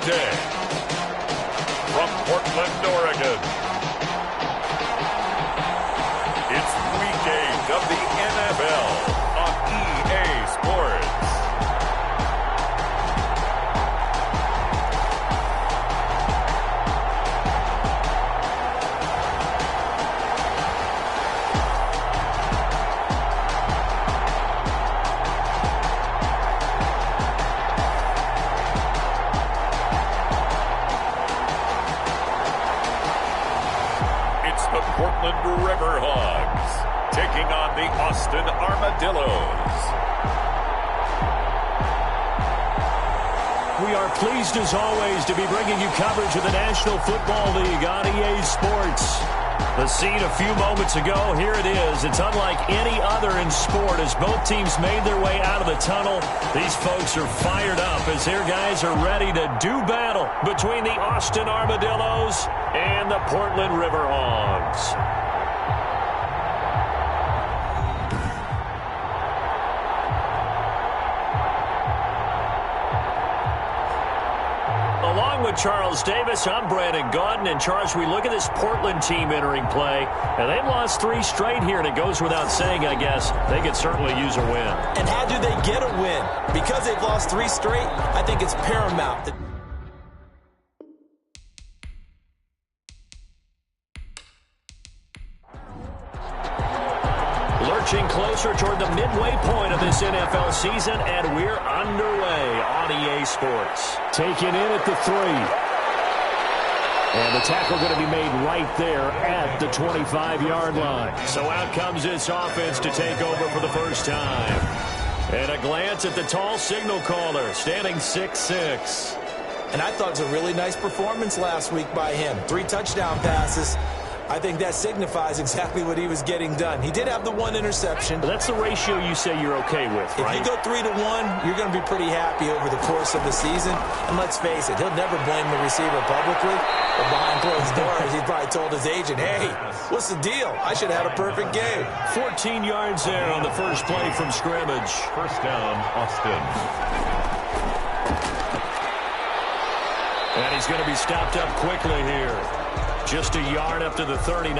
today. From Portland, Oregon, it's Week 8 of the NFL on EA Sports. The Portland River Hogs taking on the Austin Armadillos. We are pleased as always to be bringing you coverage of the National Football League on EA Sports. The scene a few moments ago, here it is. It's unlike any other in sport as both teams made their way out of the tunnel. These folks are fired up as their guys are ready to do battle between the Austin Armadillos and the Portland River Hogs. Along with Charles Davis, I'm Brandon Gaudin. And Charles, we look at this Portland team entering play, and they've lost 3 straight here, and it goes without saying, I guess, they could certainly use a win. And how do they get a win? Because they've lost 3 straight, I think it's paramount. Lurching closer toward the midway point of this NFL season, and we're underway on EA Sports. Taken in at the 3. And the tackle going to be made right there at the 25-yard line. So out comes this offense to take over for the first time. And a glance at the tall signal caller, standing 6'6". And I thought it was a really nice performance last week by him. 3 touchdown passes. I think that signifies exactly what he was getting done. He did have the 1 interception. That's the ratio you say you're okay with, right? If you go 3 to 1, you're going to be pretty happy over the course of the season. And let's face it, he'll never blame the receiver publicly. But behind closed doors, he probably told his agent, hey, what's the deal? I should have had a perfect game. 14 yards there on the first play from scrimmage. First down, Austin. And he's going to be stopped up quickly here. Just a yard up to the 39.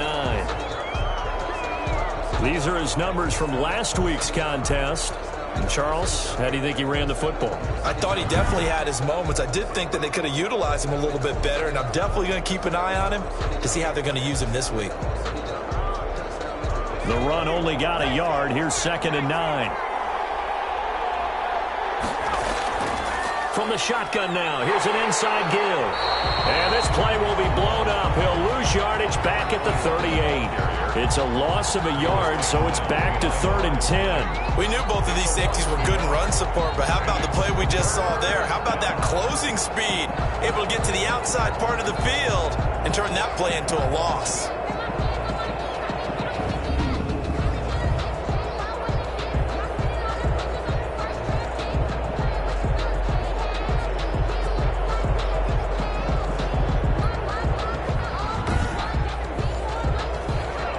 These are his numbers from last week's contest. And Charles, how do you think he ran the football? I thought he definitely had his moments. I did think that they could have utilized him a little bit better, and I'm definitely going to keep an eye on him to see how they're going to use him this week. The run only got a yard. Here's 2nd and 9. From the shotgun now, here's an inside give. And this play will be blown up. He'll lose yardage back at the 38. It's a loss of a yard, so it's back to 3rd and 10. We knew both of these safeties were good in run support, but how about the play we just saw there? How about that closing speed? Able to get to the outside part of the field and turn that play into a loss.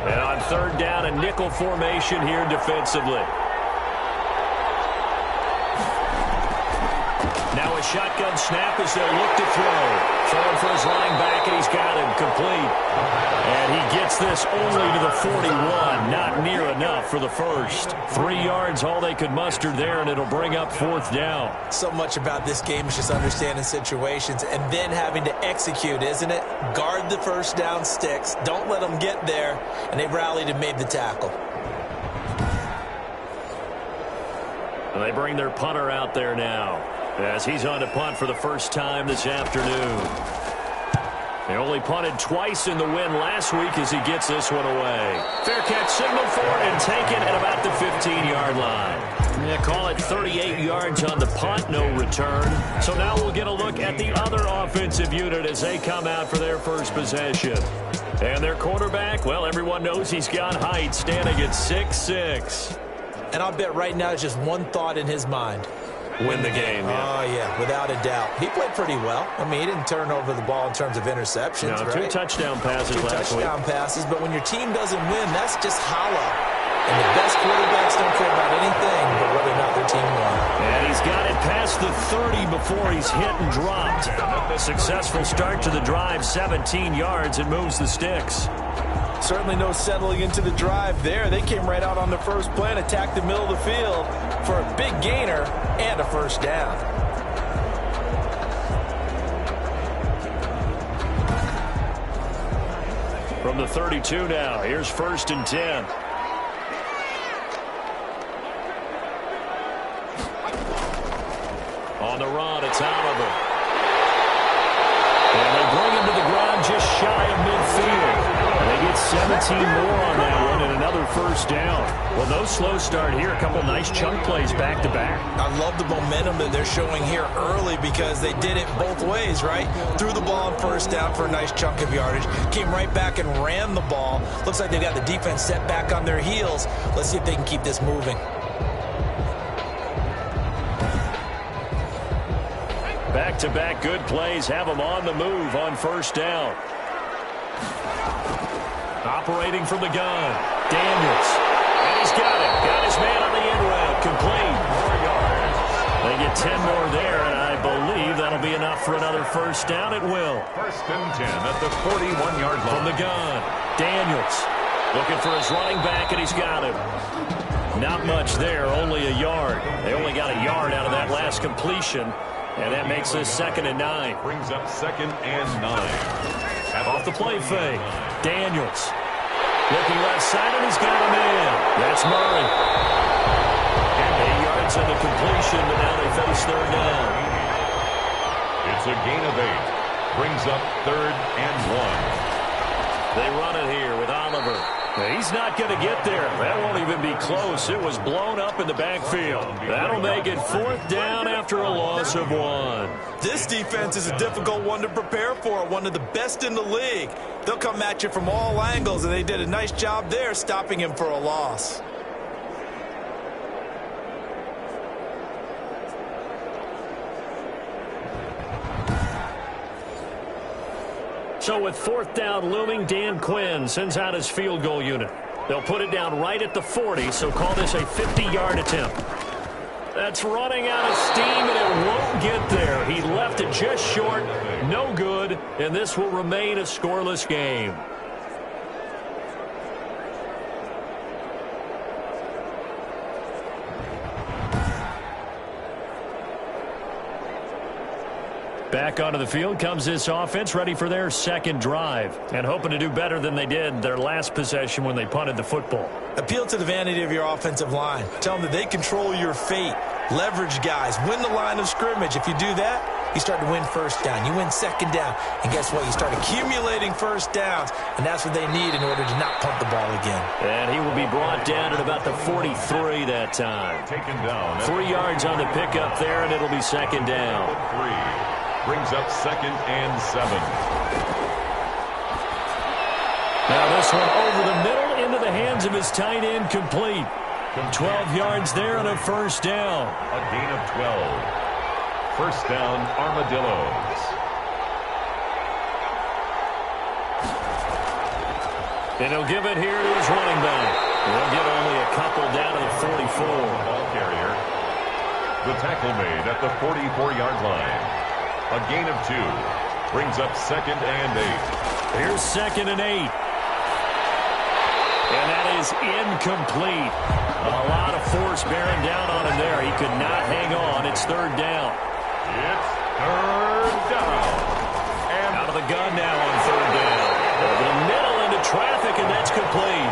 And on 3rd down, a nickel formation here defensively. Now a shotgun snap as they look to throw. Throwing for his line back, and he's got him complete. And he gets this only to the 41. Not near enough for the first. 3 yards, all they could muster there, and it'll bring up 4th down. So much about this game is just understanding situations and then having to execute, isn't it? Guard the first down sticks. Don't let them get there. And they rallied and made the tackle. And they bring their punter out there now, as he's on to punt for the first time this afternoon. They only punted twice in the win last week as he gets this one away. Fair catch signal for it and taken at about the 15-yard line. Yeah, call it 38 yards on the punt, no return. So now we'll get a look at the other offensive unit as they come out for their first possession. And their quarterback, well, everyone knows he's got height, standing at 6'6". And I'll bet right now it's just one thought in his mind. Win the game, yeah. Oh, yeah, without a doubt. He played pretty well. I mean, he didn't turn over the ball in terms of interceptions, no, right? 2 touchdown passes last week. 2 touchdown passes, but when your team doesn't win, that's just hollow. And the best quarterbacks don't care about anything but whether or not their team won. And he's got it past the 30 before he's hit and dropped. A successful start to the drive, 17 yards, and moves the sticks. Certainly no settling into the drive there. They came right out on the first play and attacked the middle of the field for a big gainer and a first down. From the 32 now, here's 1st and 10. On the run, it's Oliver. And they bring him to the ground just shy of midfield. And they get 17 more on that one and another first down. Well, no slow start here. A couple nice chunk plays back-to-back. I love the momentum that they're showing here early because they did it both ways, right? Threw the ball on first down for a nice chunk of yardage. Came right back and ran the ball. Looks like they've got the defense set back on their heels. Let's see if they can keep this moving. Back-to-back good plays have them on the move on first down. Operating from the gun, Daniels. And he's got it. Got his man on the end route. Complete. 4 yards. They get 10 more there, and I believe that'll be enough for another first down. It will. 1st and 10 at the 41-yard line. From the gun, Daniels. Looking for his running back, and he's got him. Not much there, only a yard. They only got a yard out of that last completion. And that makes this 2nd and 9. Brings up 2nd and 9. Off the play fake. Daniels. Looking left side, and he's got him in. That's Murray. And 8 yards on the completion, but now they face 3rd down. It's a gain of 8. Brings up 3rd and 1. They run it here with Oliver. He's not going to get there. That won't even be close. It was blown up in the backfield. That'll make it 4th down after a loss of 1. This defense is a difficult one to prepare for, one of the best in the league. They'll come at you from all angles, and they did a nice job there stopping him for a loss. So with 4th down looming, Dan Quinn sends out his field goal unit. They'll put it down right at the 40, so call this a 50-yard attempt. That's running out of steam, and it won't get there. He left it just short, no good, and this will remain a scoreless game. Back onto the field comes this offense, ready for their 2nd drive, and hoping to do better than they did their last possession when they punted the football. Appeal to the vanity of your offensive line. Tell them that they control your fate. Leverage guys. Win the line of scrimmage. If you do that, you start to win first down. You win 2nd down. And guess what? You start accumulating first downs, and that's what they need in order to not punt the ball again. And he will be brought down at about the 43 that time. Taken down. 3 yards on the pickup there, and it'll be 2nd down. 3. Brings up 2nd and 7. Now this one over the middle into the hands of his tight end, complete. 12 yards there and a first down. A gain of 12. First down, Armadillos. And he'll give it here to his running back. They'll get only a couple down to the 44. Ball carrier. The tackle made at the 44-yard line. A gain of 2. Brings up 2nd and 8. Here's 2nd and 8. And that is incomplete. A lot of force bearing down on him there. He could not hang on. It's 3rd down. It's 3rd down. And out of the gun now on 3rd down. Over the middle into traffic, and that's complete.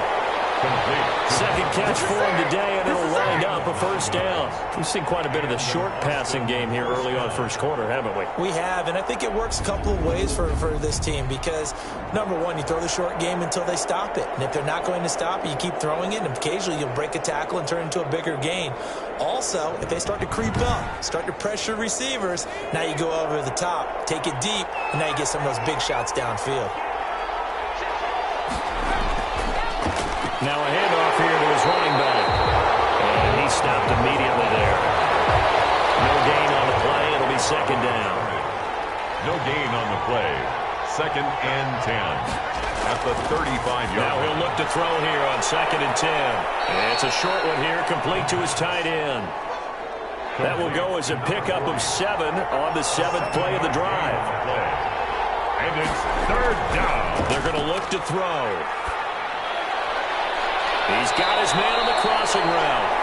Second catch for him today, and it'll wind up a first down. We've seen quite a bit of the short passing game here early on first quarter, haven't we? We have, and I think it works a couple of ways for this team because, number one, you throw the short game until they stop it. And if they're not going to stop it, you keep throwing it, and occasionally you'll break a tackle and turn it into a bigger gain. Also, if they start to creep up, start to pressure receivers, now you go over the top, take it deep, and now you get some of those big shots downfield. Now a handoff here to his running back. And he stopped immediately there. No gain on the play. It'll be 2nd down. No gain on the play. 2nd and 10. at the 35-yard line. Now he'll look to throw here on 2nd and 10. And it's a short one here, complete to his tight end. That will go as a pickup of 7 on the 7th play of the drive. And it's 3rd down. They're going to look to throw. He's got his man on the crossing route.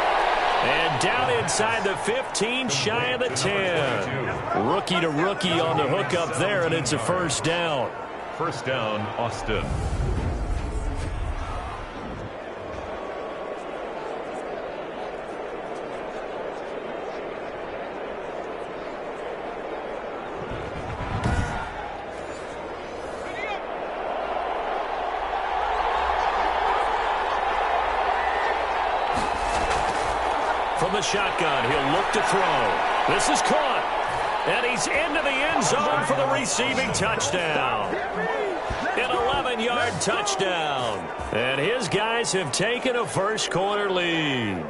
And down inside the 15, shy of the 10. Rookie to rookie on the hook up there, and it's a 1st down. 1st down, Austin. From the shotgun, he'll look to throw. This is caught. And he's into the end zone for the receiving touchdown. An 11-yard touchdown. And his guys have taken a first-quarter lead.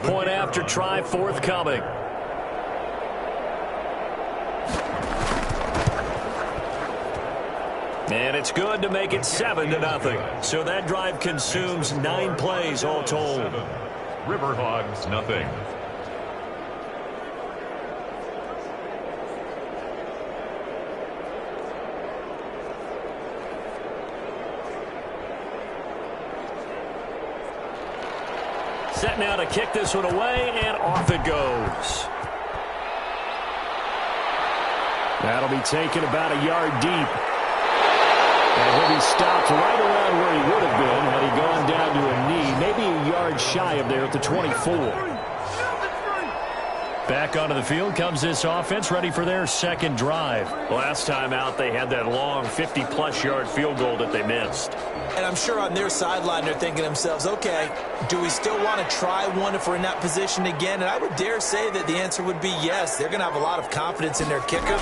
Point after try forthcoming. And it's good to make it 7-0. So that drive consumes 9 plays all told. River Hogs, nothing. Set now to kick this one away, and off it goes. That'll be taken about a yard deep. And he'll be stopped right around where he would have been had he gone down to a knee, maybe a yard shy of there at the 24. Back onto the field comes this offense, ready for their 2nd drive. Last time out, they had that long 50-plus yard field goal that they missed. And I'm sure on their sideline they're thinking to themselves, okay, do we still want to try one if we're in that position again? And I would dare say that the answer would be yes. They're going to have a lot of confidence in their kicker.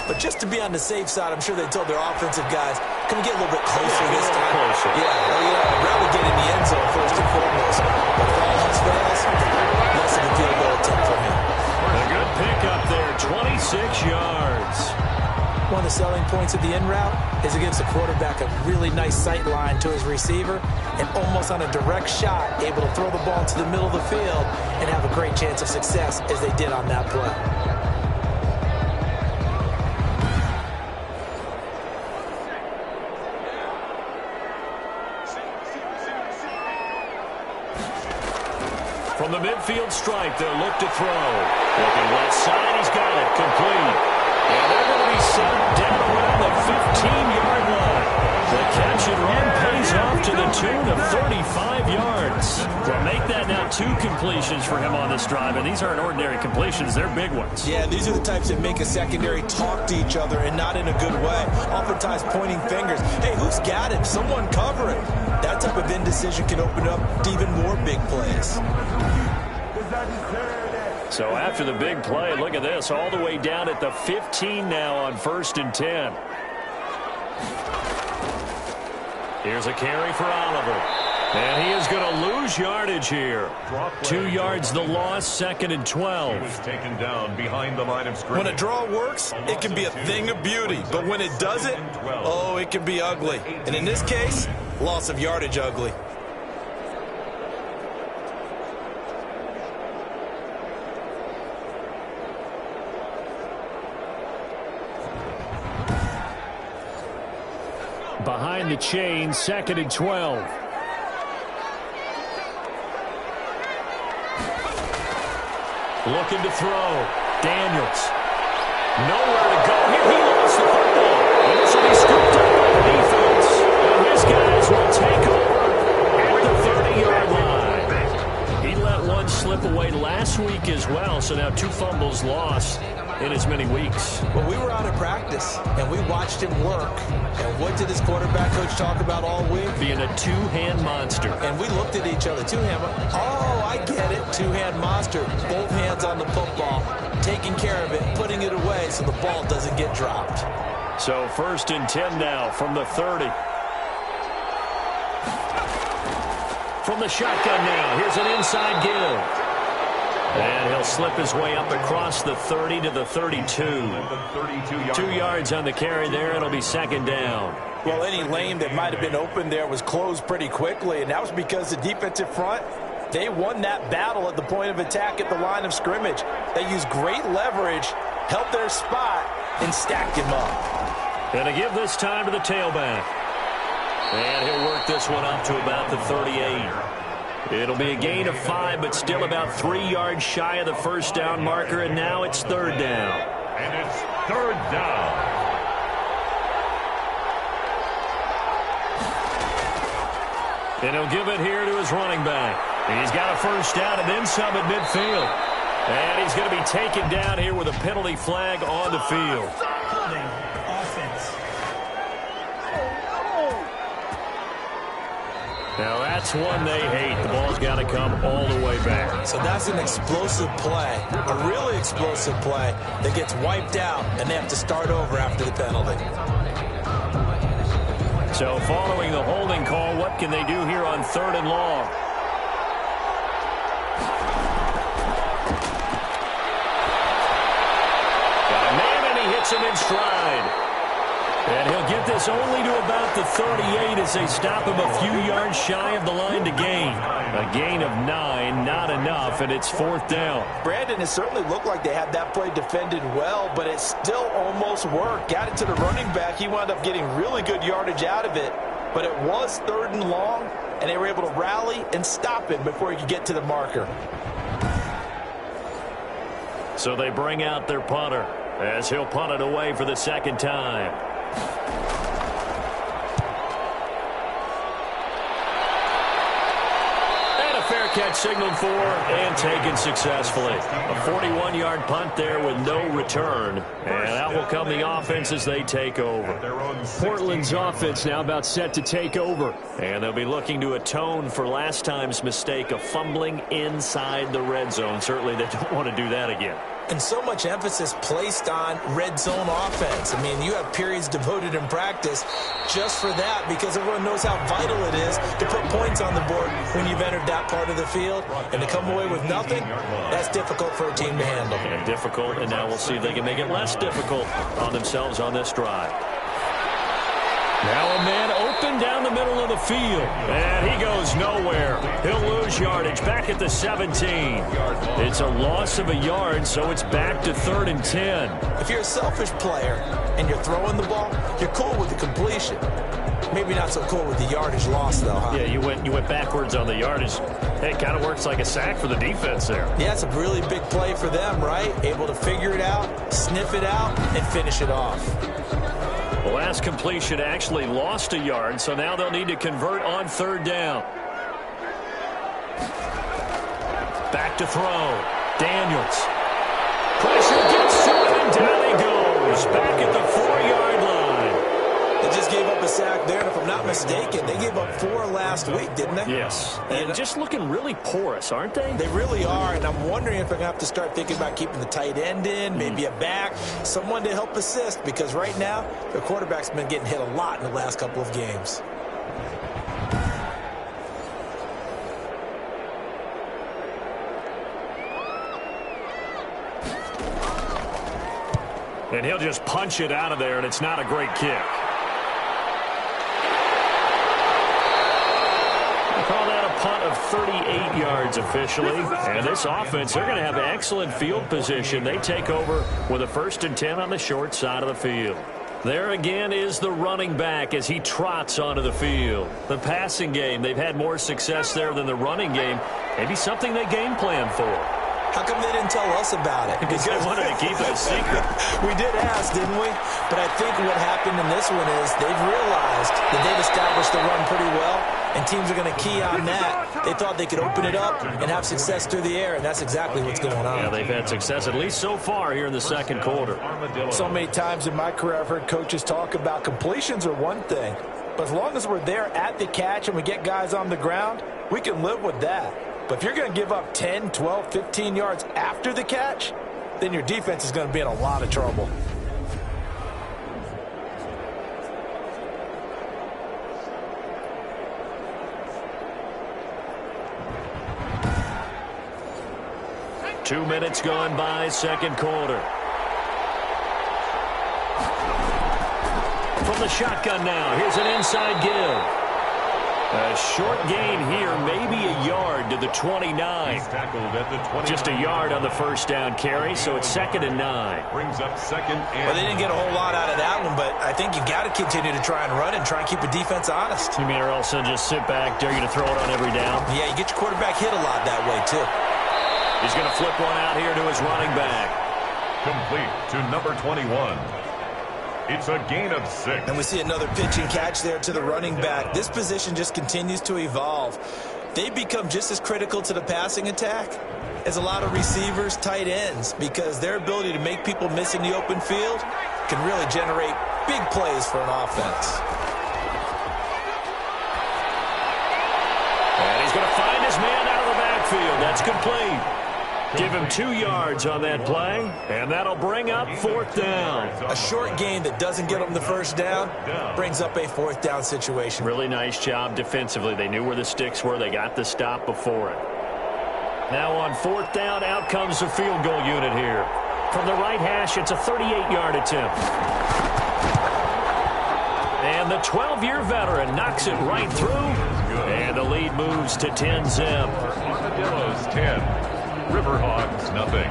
But just to be on the safe side, I'm sure they told their offensive guys, can we get a little bit closer this time? Closer. Rather get in the end zone first and foremost. But if all else fails, less of a field goal attempt for him. A good pickup there, 26 yards. One of the selling points of the in route is it gives the quarterback a really nice sight line to his receiver and almost on a direct shot able to throw the ball to the middle of the field and have a great chance of success as they did on that play. From the midfield stripe, they'll look to throw. Looking left side, he's got it, complete. And they're going to be set down around the 15-yard line. The catch and run pays off to the tune of 35 yards. Well, make that now 2 completions for him on this drive, and these aren't ordinary completions. They're big ones. Yeah, these are the types that make a secondary talk to each other and not in a good way. Oftentimes pointing fingers. Hey, who's got him? Someone cover him. That type of indecision can open up to even more big plays. So after the big play, look at this, all the way down at the 15 now on 1st and 10. Here's a carry for Oliver. And he is going to lose yardage here. 2 yards the loss, 2nd and 12. He was taken down behind the line of scrimmage. When a draw works, it can be a thing of beauty. But when it doesn't, oh, it can be ugly. And in this case, loss of yardage ugly. Behind the chain, 2nd and 12. Looking to throw. Daniels. Nowhere to go here. He lost the football. And this will be scooped up by the defense. And his guys will take over at the 30-yard line. He let one slip away last week as well, so now 2 fumbles lost in as many weeks. Well, we were out of practice, and we watched him work. And what did his quarterback coach talk about all week? Being a two-hand monster. And we looked at each other. Two-hand. Oh, I get it. Two-hand monster. Both hands on the football, taking care of it, putting it away so the ball doesn't get dropped. So 1st and 10 now from the 30. From the shotgun now, here's an inside give. And he'll slip his way up across the 30 to the 32. 2 yards on the carry there. It'll be second down. Well, any lane that might have been open there was closed pretty quickly, and that was because the defensive front, they won that battle at the point of attack at the line of scrimmage. They used great leverage, held their spot, and stacked him up. And to give this time to the tailback. And he'll work this one up to about the 38. It'll be a gain of 5, but still about 3 yards shy of the first down marker, and now it's third down. And it's third down. And he'll give it here to his running back. He's got a first down and then some at midfield. And he's going to be taken down here with a penalty flag on the field. Now that's one they hate. The ball's got to come all the way back. So that's an explosive play, a really explosive play that gets wiped out, and they have to start over after the penalty. So following the holding call, what can they do here on third and long? Got a man, and he hits him in stride. And he'll get this only to about the 38 as they stop him a few yards shy of the line to gain. A gain of 9, not enough, and it's fourth down. Brandon, it certainly looked like they had that play defended well, but it still almost worked. Got it to the running back. He wound up getting really good yardage out of it, but it was third and long, and they were able to rally and stop him before he could get to the marker. So they bring out their punter as he'll punt it away for the second time. Fair catch signaled for and taken successfully. A 41-yard punt there with no return. And out will come the offense as they take over. Portland's offense now about set to take over. And they'll be looking to atone for last time's mistake of fumbling inside the red zone. Certainly they don't want to do that again. And so much emphasis placed on red zone offense. I mean, you have periods devoted in practice just for that because everyone knows how vital it is to put points on the board when you've entered that part of the field. And to come away with nothing, that's difficult for a team to handle. And difficult, and now we'll see if they can make it less difficult on themselves on this drive. Now a man open down the middle of the field. And he goes nowhere. He'll lose yardage back at the 17. It's a loss of a yard, so it's back to 3rd and 10. If you're a selfish player and you're throwing the ball, you're cool with the completion. Maybe not so cool with the yardage loss, though, huh? Yeah, you went backwards on the yardage. Hey, it kind of works like a sack for the defense there. Yeah, it's a really big play for them, right? Able to figure it out, sniff it out, and finish it off. The last completion actually lost a yard, so now they'll need to convert on third down. Back to throw. Daniels. Pressure gets to him, and down he goes. Back at the 4-yard line. They just gave up a sack there, and if I'm not mistaken, they gave up 4 last week, didn't they? Yes. And just looking really porous, aren't they? They really are, and I'm wondering if they're going to have to start thinking about keeping the tight end in, maybe a back, someone to help assist, because right now, their quarterback's been getting hit a lot in the last couple of games. And he'll just punch it out of there, and it's not a great kick. Call that a punt of 38 yards officially. And this offense, they're going to have excellent field position. They take over with a 1st and 10 on the short side of the field. There again is the running back as he trots onto the field. The passing game, they've had more success there than the running game. Maybe something they game plan for. How come they didn't tell us about it? Because they wanted to keep it a secret. We did ask, didn't we? But I think what happened in this one is they've realized that they've established the run pretty well, and teams are going to key on that. They thought they could open it up and have success through the air, and that's exactly what's going on. Yeah, they've had success, at least so far here in the second quarter. So many times in my career I've heard coaches talk about completions are one thing, but as long as we're there at the catch and we get guys on the ground, we can live with that. But if you're going to give up 10, 12, 15 yards after the catch, then your defense is going to be in a lot of trouble. 2 minutes gone by, second quarter. From the shotgun now, here's an inside give. A short gain here, maybe a yard to the 29. He's tackled at the 29. Just a yard on the first down carry, so it's 2nd and 9. Brings up 2nd and... Well, they didn't get a whole lot out of that one, but I think you got to continue to try and run and try and keep the defense honest. You mean or else they'll just sit back, dare you to throw it on every down? Yeah, you get your quarterback hit a lot that way, too. He's going to flip one out here to his running back. Complete to number 21. It's a gain of 6. And we see another pitch and catch there to the running back. This position just continues to evolve. They become just as critical to the passing attack as a lot of receivers, tight ends, because their ability to make people miss in the open field can really generate big plays for an offense. And he's going to find his man out of the backfield. That's complete. Give him 2 yards on that play, and that'll bring up 4th down. A short gain that doesn't get them the first down brings up a 4th down situation. Really nice job defensively. They knew where the sticks were. They got the stop before it. Now on 4th down, out comes the field goal unit here. From the right hash, it's a 38-yard attempt. And the 12-year veteran knocks it right through, and the lead moves to 10-zip. Armadillos 10. River Hogs, nothing.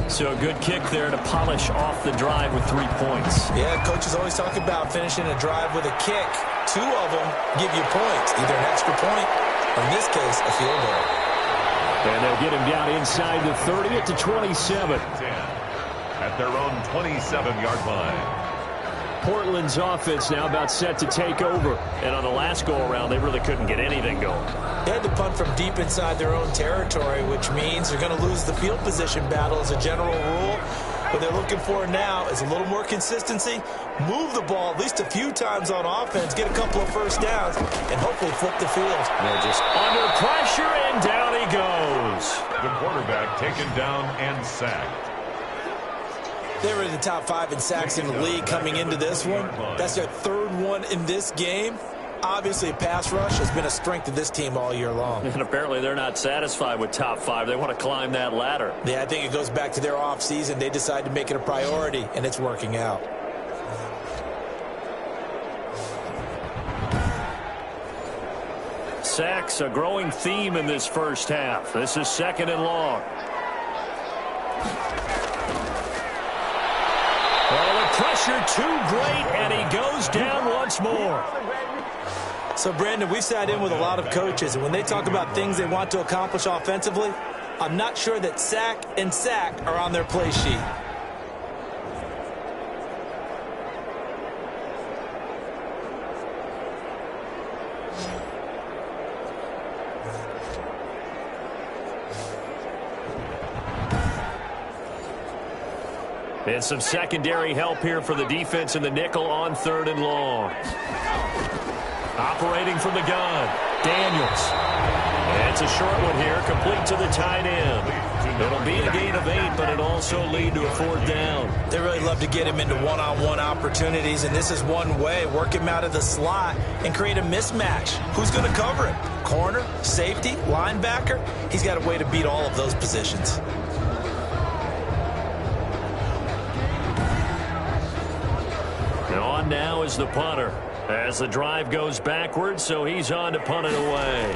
So a good kick there to polish off the drive with 3 points. Yeah, coaches always talk about finishing a drive with a kick. 2 of them give you points, either an extra point or, in this case, a field goal. And they'll get him down inside the 30 at the 27. 10 at their own 27-yard line. Portland's offense now about set to take over. And on the last go-around, they really couldn't get anything going. They had to punt from deep inside their own territory, which means they're going to lose the field position battle as a general rule. What they're looking for now is a little more consistency, move the ball at least a few times on offense, get a couple of first downs, and hopefully flip the field. They're just under pressure, and down he goes. The quarterback taken down and sacked. They were in the top 5 in sacks in the league coming into this one. That's their 3rd one in this game. Obviously, pass rush has been a strength of this team all year long. And apparently they're not satisfied with top 5. They want to climb that ladder. Yeah, I think it goes back to their offseason. They decided to make it a priority, and it's working out. Sacks, a growing theme in this first half. This is 2nd and long. Well, the pressure too great, and he goes down once more. So, Brandon, we've sat in with a lot of coaches, and when they talk about things they want to accomplish offensively, I'm not sure that sack and sack are on their play sheet. And some secondary help here for the defense in the nickel on 3rd and long. Operating from the gun, Daniels. And it's a short one here, complete to the tight end. It'll be a gain of 8, but it'll also lead to a 4th down. They really love to get him into one-on-one opportunities, and this is one way. Work him out of the slot and create a mismatch. Who's going to cover him? Corner, safety, linebacker? He's got a way to beat all of those positions. On now is the punter as the drive goes backwards, so he's on to punt it away.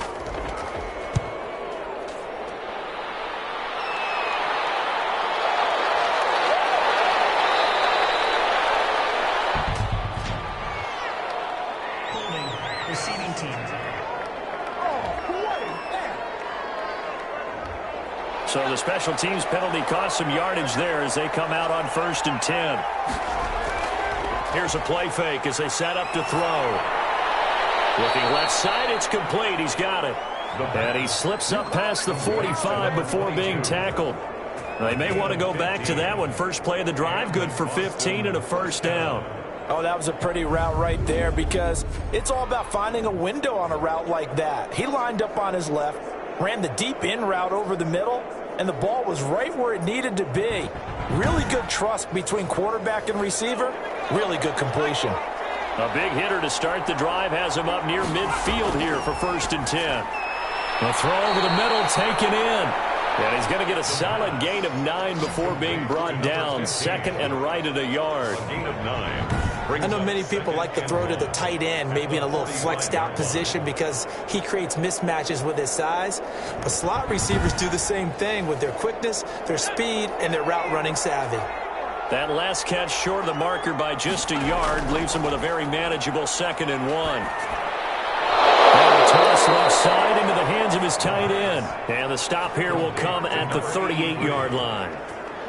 Holding, receiving team. So the special teams penalty cost some yardage there as they come out on 1st and 10. Here's a play fake as they set up to throw. Looking left side, it's complete. He's got it. And he slips up past the 45 before being tackled. They may want to go back to that one. First play of the drive, good for 15 and a 1st down. Oh, that was a pretty route right there because it's all about finding a window on a route like that. He lined up on his left, ran the deep in route over the middle, and the ball was right where it needed to be. Really good trust between quarterback and receiver. Really good completion. A big hitter to start the drive has him up near midfield here for 1st and 10. The throw over the middle taken in. And he's going to get a solid gain of 9 before being brought down. Second and right at a yard. Gain of 9. I know many people like to throw to the tight end, maybe in a little flexed out position because he creates mismatches with his size. But slot receivers do the same thing with their quickness, their speed, and their route running savvy. That last catch short of the marker by just a yard leaves him with a very manageable 2nd and 1. And a toss left side into the hands of his tight end. And the stop here will come at the 38-yard line.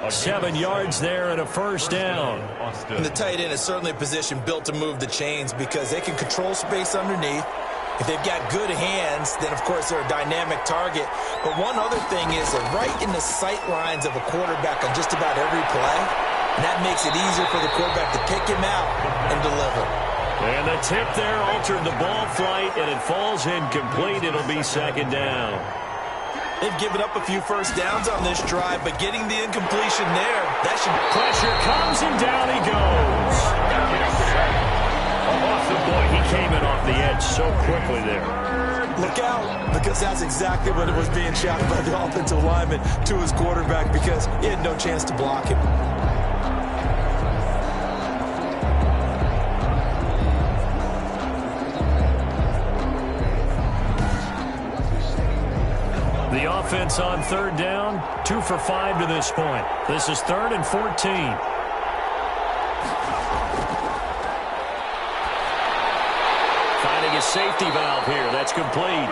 7 yards there and a first down. And the tight end is certainly a position built to move the chains because they can control space underneath. If they've got good hands, then, of course, they're a dynamic target. But one other thing is they're right in the sight lines of a quarterback on just about every play. And that makes it easier for the quarterback to pick him out and deliver. And the tip there altered the ball flight, and it falls incomplete. It'll be 2nd down. They've given up a few first downs on this drive, but getting the incompletion there, that should... Pressure comes, and down he goes. Boy, he came in off the edge so quickly there. Look out, because that's exactly what it was being shouted by the offensive lineman to his quarterback because he had no chance to block him. The offense on 3rd down, 2 for 5 to this point. This is 3rd and 14. Finding a safety valve here. That's complete.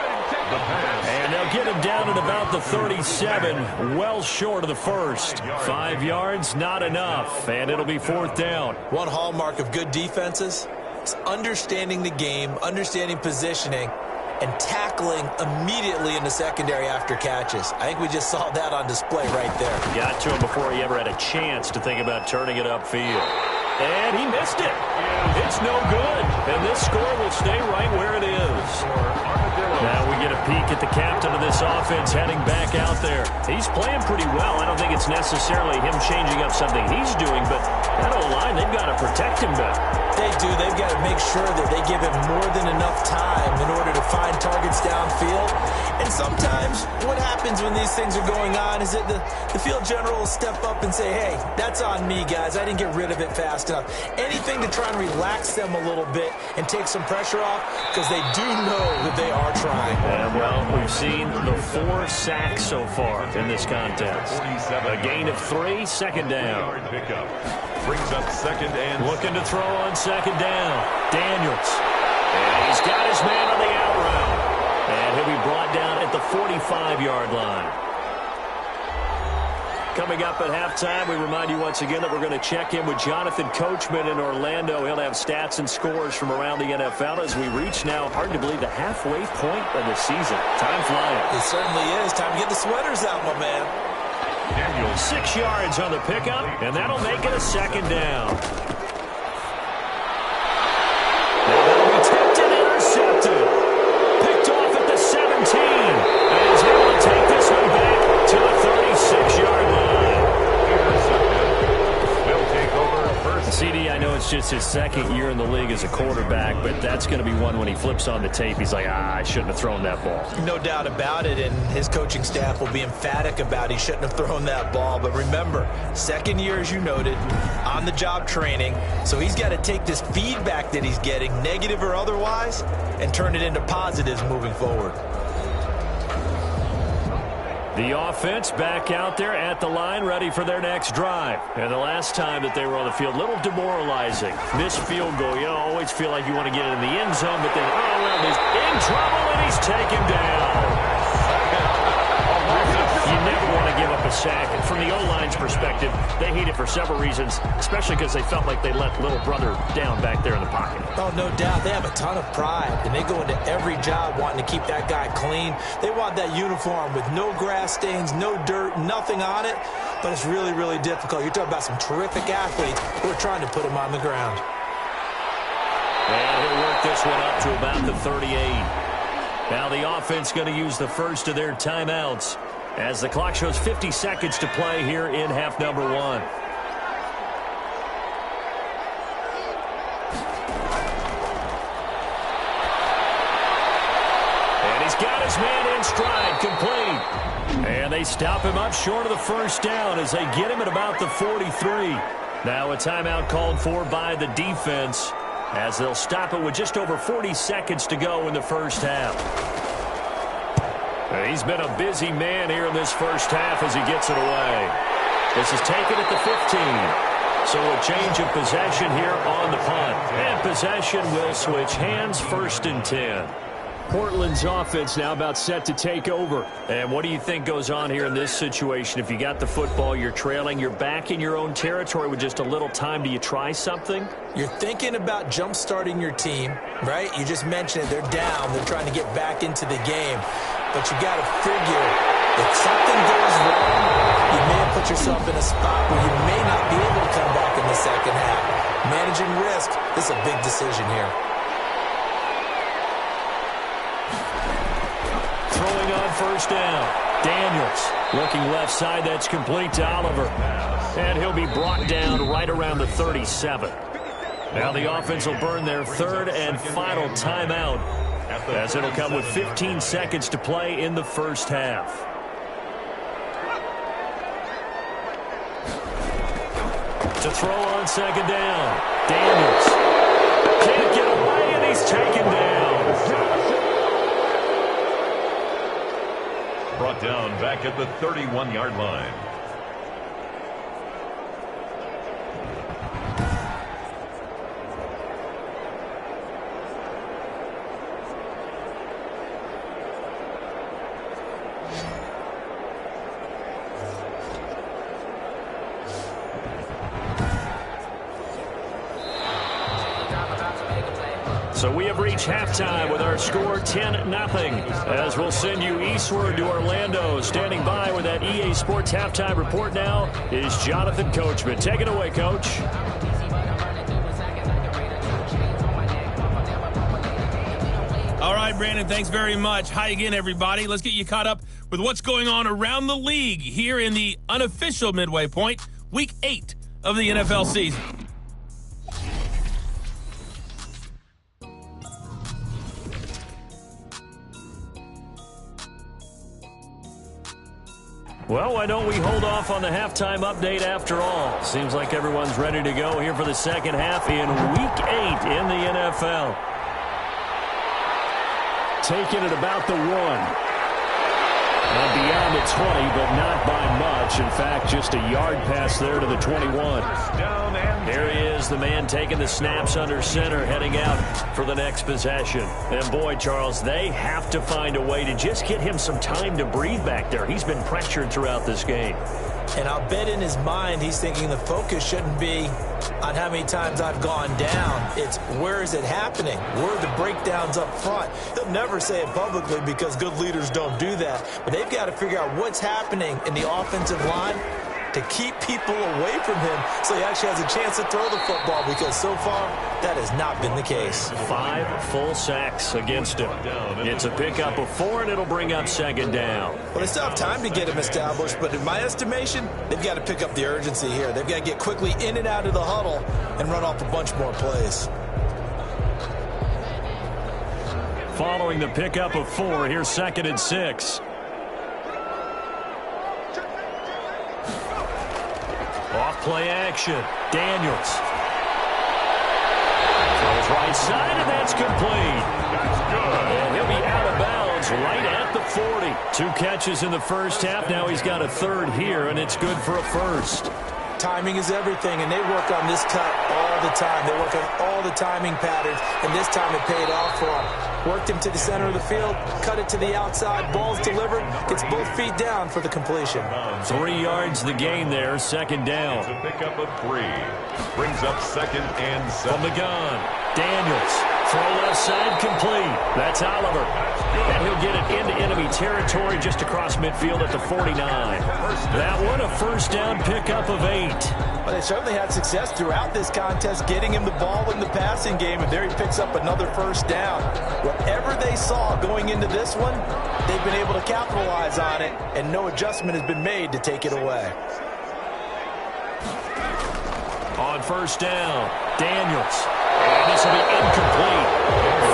And they'll get him down at about the 37, well short of the first. 5 yards, not enough, and it'll be 4th down. One hallmark of good defenses is understanding the game, understanding positioning, and tackling immediately in the secondary after catches. I think we just saw that on display right there. Got to him before he ever had a chance to think about turning it upfield. And he missed it. It's no good. And this score will stay right where it is. Now we get a peek at the captain of this offense heading back out there. He's playing pretty well. I don't think it's necessarily him changing up something he's doing, but that O-line, they've got to protect him better. They do. They've got to make sure that they give him more than enough time in order to find targets downfield. And sometimes what happens when these things are going on is that the field general will step up and say, hey, that's on me, guys. I didn't get rid of it fast enough. Anything to try and relax them a little bit and take some pressure off because they do know that they are trying. And, well, we've seen the 4 sacks so far in this contest. A gain of 3, 2nd down. Brings up 2nd and... Looking to throw on 2nd down. Daniels. And he's got his man on the out route. And he'll be brought down at the 45-yard line. Coming up at halftime, we remind you once again that we're going to check in with Jonathan Coachman in Orlando. He'll have stats and scores from around the NFL as we reach now, hard to believe, the halfway point of the season. Time flying. It certainly is. Time to get the sweaters out, my man. Daniels, 6 yards on the pickup, and that'll make it a 2nd down. Now that'll be tipped and intercepted. Picked off at the 17. And he's able to take this one back to the 36-yard line. Will take over first. CD, I know it's just his 2nd year in the league as a quarterback, but that's going to be one when he flips on the tape. He's like, I shouldn't have thrown that ball. No doubt about it, and his coaching staff will be emphatic about he shouldn't have thrown that ball. But remember, 2nd year, as you noted, on-the-job training, so he's got to take this feedback that he's getting, negative or otherwise, and turn it into positives moving forward. The offense back out there at the line, ready for their next drive. And the last time that they were on the field, a little demoralizing. Missed field goal. You always feel like you want to get it in the end zone, but then, oh, well, he's in trouble, and he's taken down. You never want to give up a sack. And from the O-line's perspective, they hate it for several reasons, especially because they felt like they let little brother down back there in the pocket. Oh, no doubt. They have a ton of pride, and they go into every job wanting to keep that guy clean. They want that uniform with no grass stains, no dirt, nothing on it, but it's really, really difficult. You're talking about some terrific athletes who are trying to put him on the ground. And he'll work this one up to about the 38. Now the offense going to use the first of their timeouts as the clock shows 50 seconds to play here in half number 1. And he's got his his man in stride, complete. And they stop him up short of the first down as they get him at about the 43. Now a timeout called for by the defense as they'll stop it with just over 40 seconds to go in the first half. He's been a busy man here in this first half as he gets it away. This is taken at the 15. So a change of possession here on the punt. And possession will switch hands, 1st and 10. Portland's offense now about set to take over. And what do you think goes on here in this situation? If you got the football, you're trailing, you're back in your own territory with just a little time. Do you try something? You're thinking about jump-starting your team, right? You just mentioned it. They're down. They're trying to get back into the game. But you got to figure, if something goes wrong, you may have put yourself in a spot where you may not be able to come back in the second half. Managing risk, this is a big decision here. Throwing on 1st down. Daniels looking left side. That's complete to Oliver. And he'll be brought down right around the 37. Now the offense will burn their 3rd and final timeout as it'll come with 15 seconds to play in the first half. To throw on 2nd down. Daniels can't get away, and he's taken down. Brought down back at the 31-yard line. So we have reached halftime with our score 10-0 as we'll send you eastward to Orlando. Standing by with that EA Sports halftime report now is Jonathan Coachman. Take it away, Coach. All right, Brandon, thanks very much. Hi again, everybody. Let's get you caught up with what's going on around the league here in the unofficial midway point, Week 8 of the NFL season. Well, why don't we hold off on the halftime update after all? Seems like everyone's ready to go here for the second half in Week 8 in the NFL. Taking it about the 1. And beyond the 20, but not by much. In fact, just a yard pass there to the 21. Here he is, the man taking the snaps under center, heading out for the next possession. And boy, Charles, they have to find a way to just get him some time to breathe back there. He's been pressured throughout this game. And I'll bet in his mind he's thinking the focus shouldn't be on how many times I've gone down. It's where is it happening? Where are the breakdowns up front? He'll never say it publicly because good leaders don't do that. But they've got to figure out what's happening in the offensive line to keep people away from him so he actually has a chance to throw the football, because so far that has not been the case. 5 full sacks against him. It's a pickup of 4, and it'll bring up 2nd down. Well, they still have time to get him established, but in my estimation, they've got to pick up the urgency here. They've got to get quickly in and out of the huddle and run off a bunch more plays. Following the pickup of 4, here's 2nd and 6. Off play action. Daniels throws right side, and that's complete. And he'll be out of bounds right at the 40. 2 catches in the first half. Now he's got a 3rd here, and it's good for a 1st. Timing is everything, and they work on this cut all the time. They work on all the timing patterns, and this time it paid off for him. Worked him to the center of the field, cut it to the outside, ball's delivered, gets both feet down for the completion. 3 yards the gain there, 2nd down. It's a pickup of 3. Brings up 2nd and 7. From the gun, Daniels. Throw left side, complete. That's Oliver. And he'll get it into enemy territory just across midfield at the 49. That one, a 1st down pickup of 8. Well, they certainly had success throughout this contest, getting him the ball in the passing game, and there he picks up another 1st down. Whatever they saw going into this one, they've been able to capitalize on it, and no adjustment has been made to take it away. On 1st down, Daniels. And this will be incomplete.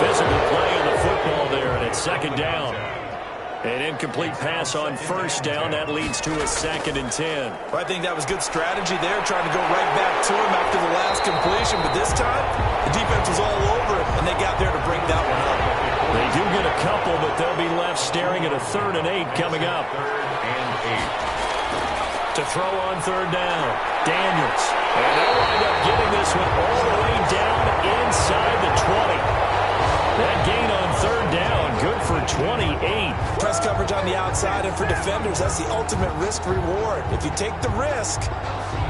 Physical play on the football there, and it's 2nd down. An incomplete pass on first down. That leads to a 2nd and 10. Well, I think that was good strategy there, trying to go right back to him after the last completion. But this time, the defense was all over it, and they got there to break that one up. They do get a couple, but they'll be left staring at a 3rd and 8 coming up. 3rd and 8. To throw on 3rd down, Daniels. And they'll wind up getting this one all the way down inside the 20. That gain on 3rd down, good for 28. Press coverage on the outside, and for defenders, that's the ultimate risk-reward. If you take the risk,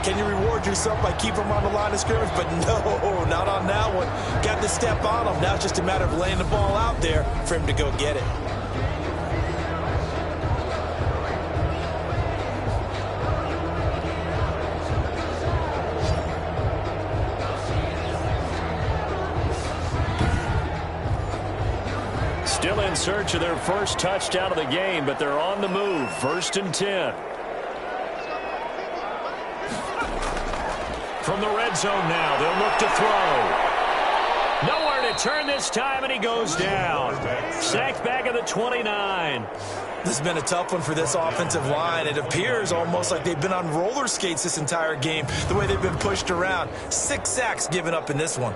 can you reward yourself by keeping them on the line of scrimmage? But no, not on that one. Got to step on them. Now it's just a matter of laying the ball out there for him to go get it. Still in search of their first touchdown of the game, but they're on the move. 1st and 10. From the red zone now, they'll look to throw. Nowhere to turn this time, and he goes down. Sacked back at the 29. This has been a tough one for this offensive line. It appears almost like they've been on roller skates this entire game, the way they've been pushed around. 6 sacks given up in this one.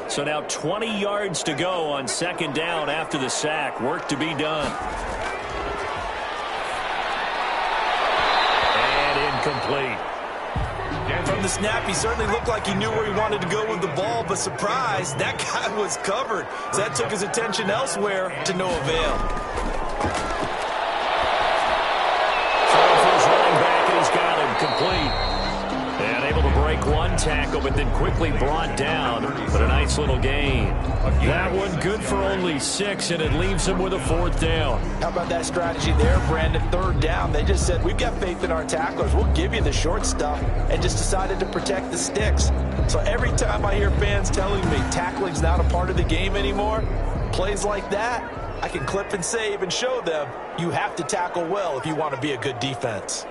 So now 20 yards to go on 2nd down after the sack. Work to be done. And incomplete. From the snap, he certainly looked like he knew where he wanted to go with the ball, but surprise, that guy was covered. So that took his attention elsewhere to no avail. Throw for his running back, and he's got him complete. And able to break one tackle, but then quickly brought down. But a nice little gain. That one good for only 6, and it leaves him with a 4th down. How about that strategy there, Brandon? 3rd down. They just said, we've got faith in our tacklers. We'll give you the short stuff, and just decided to protect the sticks. So every time I hear fans telling me tackling's not a part of the game anymore, plays like that, I can clip and save and show them you have to tackle well if you want to be a good defense.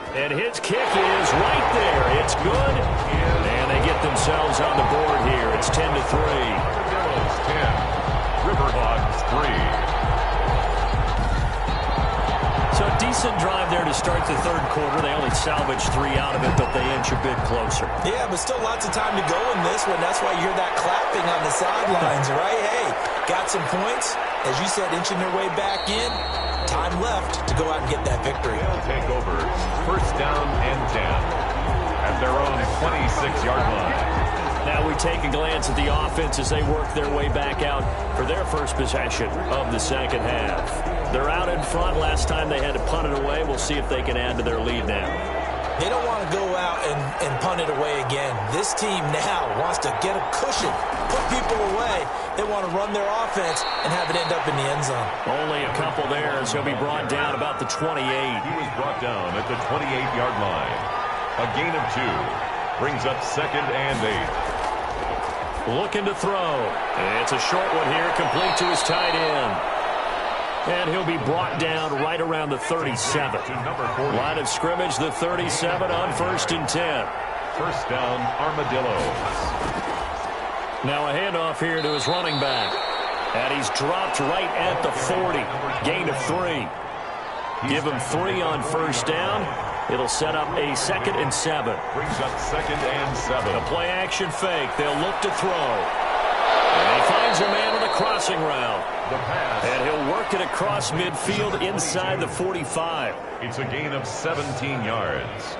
And his kick is right there. It's good. And they get themselves on the board here. It's 10-3. Armadillos 10. River Hogs 3. So a decent drive there to start the 3rd quarter. They only salvaged 3 out of it, but they inch a bit closer. Yeah, but still lots of time to go in this one. That's why you hear that clapping on the sidelines, right? Hey, got some points. As you said, inching their way back in. Time left to go out and get that victory. They'll take over 1st down and 10 at their own 26-yard line. Now we take a glance at the offense as they work their way back out for their first possession of the 2nd half. They're out in front. Last time they had to punt it away. We'll see if they can add to their lead now. They don't want to go out and punt it away again. This team now wants to get a cushion, put people away. They want to run their offense and have it end up in the end zone. Only a couple there as he'll be brought down about the 28. He was brought down at the 28-yard line. A gain of 2 brings up 2nd and 8. Looking to throw. It's a short one here, complete to his tight end. And he'll be brought down right around the 37. Line of scrimmage, the 37 on 1st and 10. 1st down, Armadillos. Now a handoff here to his running back. And he's dropped right at the 40. Gain of 3. Give him 3 on 1st down. It'll set up a 2nd and 7. Brings up 2nd and 7. A play action fake. They'll look to throw. And he finds a man on the crossing route. The pass. And he'll work it across midfield inside the 45. It's a gain of 17 yards.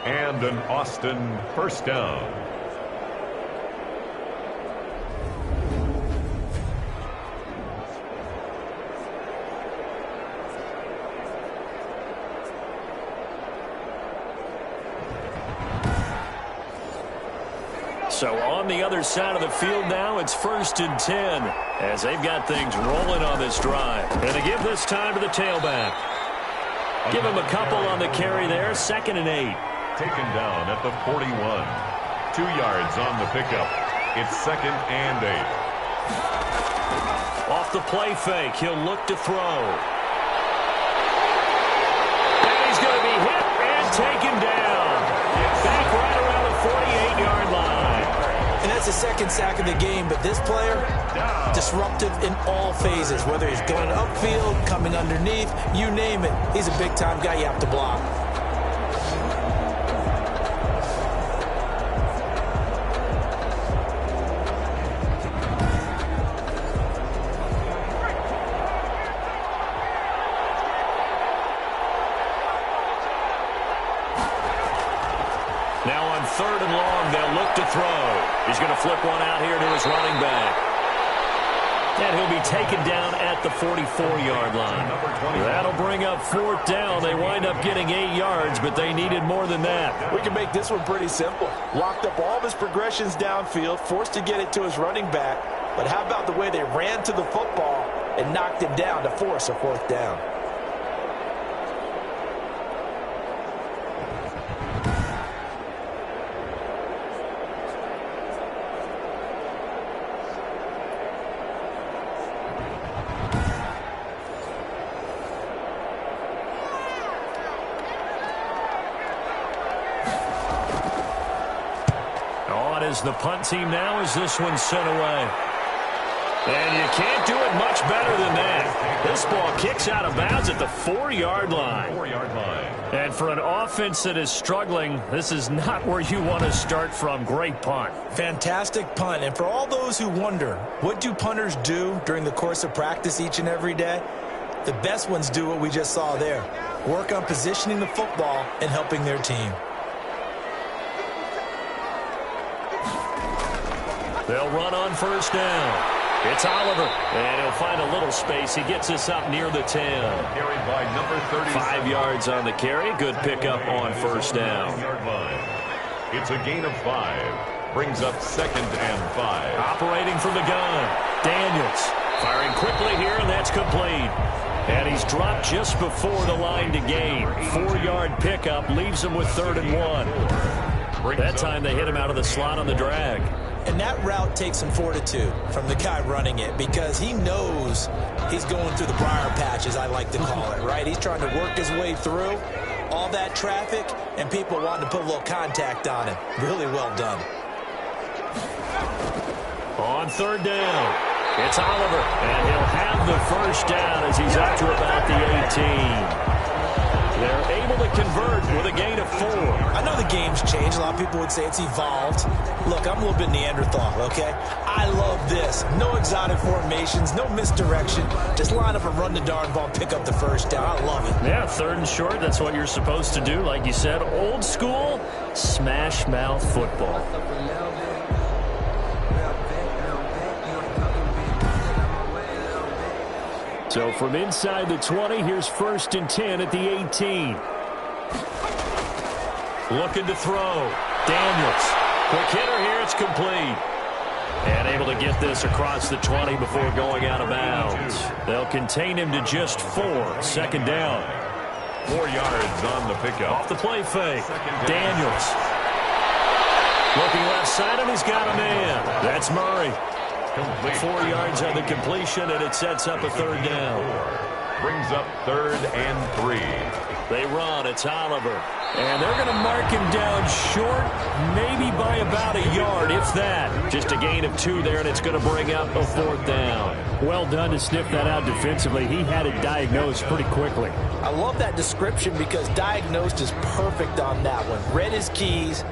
And an Austin 1st down. So on the other side of the field now, it's 1st and 10 as they've got things rolling on this drive. And they give this time to the tailback. Give him a couple on the carry there, 2nd and 8. Taken down at the 41. 2 yards on the pickup. It's 2nd and 8. Off the play fake, he'll look to throw. taken down. Back right around the 48-yard line. And that's the second sack of the game, but this player, disruptive in all phases, whether he's going upfield, coming underneath, you name it. He's a big-time guy you have to block. Now on 3rd and long, they'll look to throw. He's going to flip one out here to his running back. And he'll be taken down at the 44-yard line. That'll bring up 4th down. They wind up getting 8 yards, but they needed more than that. We can make this one pretty simple. Locked up all of his progressions downfield, forced to get it to his running back. But how about the way they ran to the football and knocked him down to force a 4th down? Is the punt team now as this one's sent away. And you can't do it much better than that. This ball kicks out of bounds at the 4-yard line. 4-yard line. And for an offense that is struggling, this is not where you want to start from. Great punt. Fantastic punt. And for all those who wonder, what do punters do during the course of practice each and every day? The best ones do what we just saw there. Work on positioning the football and helping their team. They'll run on 1st down. It's Oliver, and he'll find a little space. He gets us up near the 10. Carried by number 30. 5 yards on the carry. Good pickup on 1st down. It's a gain of 5. Brings up 2nd and 5. Operating from the gun. Daniels firing quickly here, and that's complete. And he's dropped just before the line to gain. 4-yard pickup leaves him with 3rd and 1. That time they hit him out of the slot on the drag. And that route takes some fortitude from the guy running it because he knows he's going through the briar patch, as I like to call it, right? He's trying to work his way through all that traffic and people wanting to put a little contact on him. Really well done. On 3rd down, it's Oliver, and he'll have the 1st down as he's up to about the 18. They're able to convert with a gain of 4. I know the game's changed. A lot of people would say it's evolved. Look, I'm a little bit Neanderthal, okay? I love this. No exotic formations, no misdirection. Just line up and run the darn ball, pick up the 1st down. I love it. Yeah, 3rd and short, that's what you're supposed to do. Like you said, old school, smash mouth football. So from inside the 20, here's 1st and 10 at the 18. Looking to throw. Daniels. Quick hitter here. It's complete. And able to get this across the 20 before going out of bounds. They'll contain him to just 4. 2nd down. 4 yards on the pickup. Off the play fake. Daniels. Looking left side, and he's got a man. That's Murray. 4 yards on the completion, and it sets up a 3rd down. Brings up 3rd and 3. They run. It's Oliver. And they're going to mark him down short, maybe by about a yard, if that. Just a gain of 2 there, and it's going to bring up a 4th down. Well done to sniff that out defensively. He had it diagnosed pretty quickly. I love that description because diagnosed is perfect on that one. Read his keys,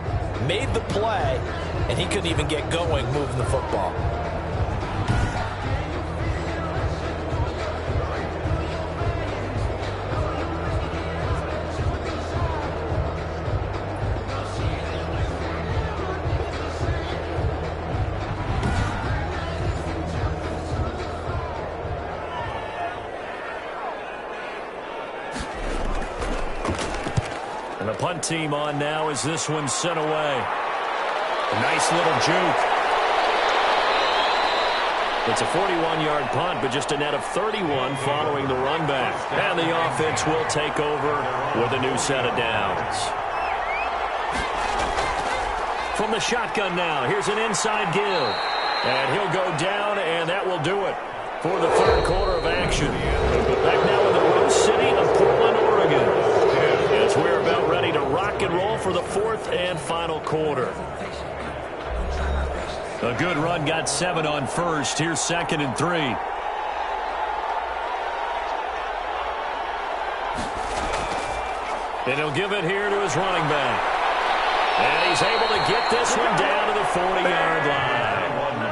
made the play, and he couldn't even get going moving the football. The punt team on now as this one's sent away. A nice little juke. It's a 41-yard punt, but just a net of 31 following the run back. And the offense will take over with a new set of downs. From the shotgun now, here's an inside give. And he'll go down, and that will do it for the 3rd quarter of action. Back now in the Rose City of Portland, Oregon. As we're about ready to rock and roll for the fourth and final quarter. A good run got 7 on first. Here's 2nd and 3. And he'll give it here to his running back. And he's able to get this one down to the 40-yard line.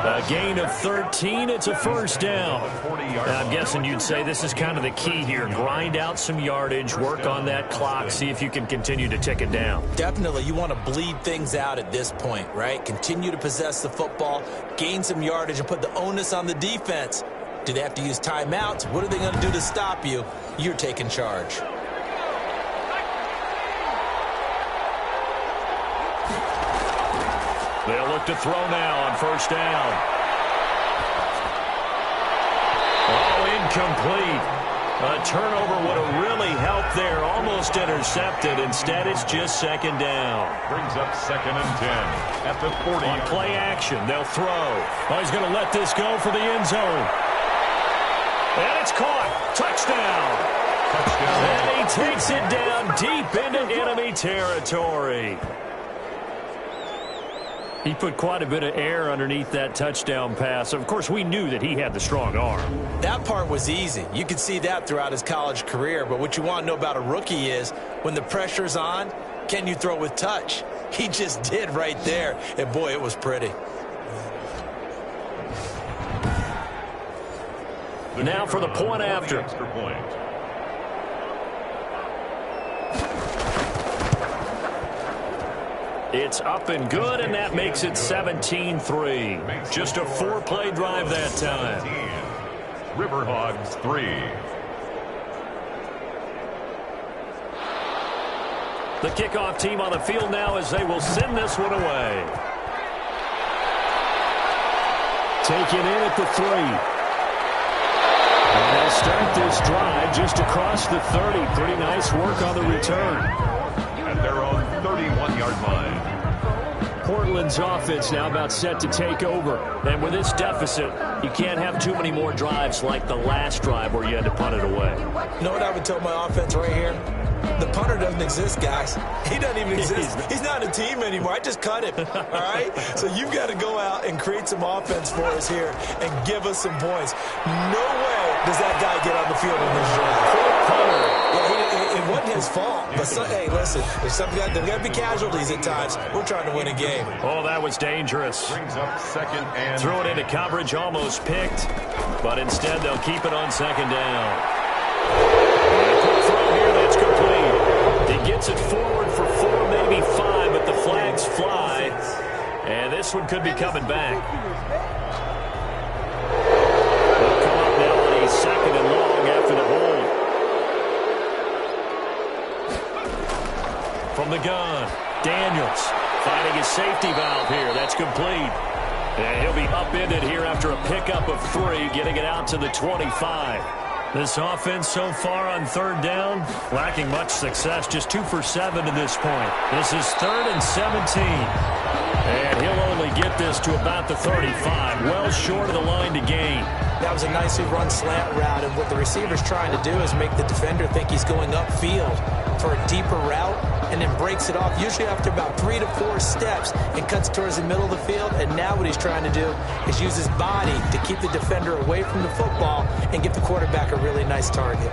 A gain of 13. It's a first down. Now, I'm guessing you'd say this is kind of the key here. Grind out some yardage, work on that clock, see if you can continue to tick it down. Definitely. You want to bleed things out at this point, right? Continue to possess the football, gain some yardage, and put the onus on the defense. Do they have to use timeouts? What are they going to do to stop you? You're taking charge. They'll look to throw now on first down. Oh, incomplete. A turnover would have really helped there. Almost intercepted. Instead, it's just 2nd down. Brings up 2nd and 10 at the 40. On play action, they'll throw. Oh, he's going to let this go for the end zone. And it's caught. Touchdown. And he takes it down deep into enemy territory. He put quite a bit of air underneath that touchdown pass. Of course, we knew that he had the strong arm. That part was easy. You could see that throughout his college career. But what you want to know about a rookie is when the pressure's on, can you throw with touch? He just did right there. And, boy, it was pretty. Now for the point after. Extra point. It's up and good, and that makes it 17-3. Just a 4-play drive that time. River Hogs 3. The kickoff team on the field now as they will send this one away. Taken in at the 3. And they'll start this drive just across the 30. Pretty nice work on the return. At their own 31-yard line. Portland's offense now about set to take over. And with this deficit, you can't have too many more drives like the last drive where you had to punt it away. You know what I would tell my offense right here? The punter doesn't exist, guys. He doesn't even exist. He's not a team anymore. I just cut him, all right? So you've got to go out and create some offense for us here and give us some points. No way does that guy get on the field in this drive. Poor punter. Yeah, it wasn't his fault. But, hey, listen, there's got to be casualties at times. We're trying to win a game. Oh, that was dangerous. Brings up 2nd and... Threw it into coverage, almost picked. But instead, they'll keep it on 2nd down. Quick throw here, that's complete. He gets it forward for 4, maybe 5, but the flags fly. And this one could be coming back. They'll come up now on a 2nd and long after the hold. From the gun, Daniels finding his safety valve here. That's complete. And he'll be upended here after a pickup of 3, getting it out to the 25. This offense so far on 3rd down, lacking much success. Just 2 for 7 to this point. This is 3rd and 17. And he'll only get this to about the 35. Well short of the line to gain. That was a nicely run slant route, and what the receiver's trying to do is make the defender think he's going upfield for a deeper route, and then breaks it off, usually after about 3 to 4 steps, and cuts towards the middle of the field. And now what he's trying to do is use his body to keep the defender away from the football and give the quarterback a really nice target.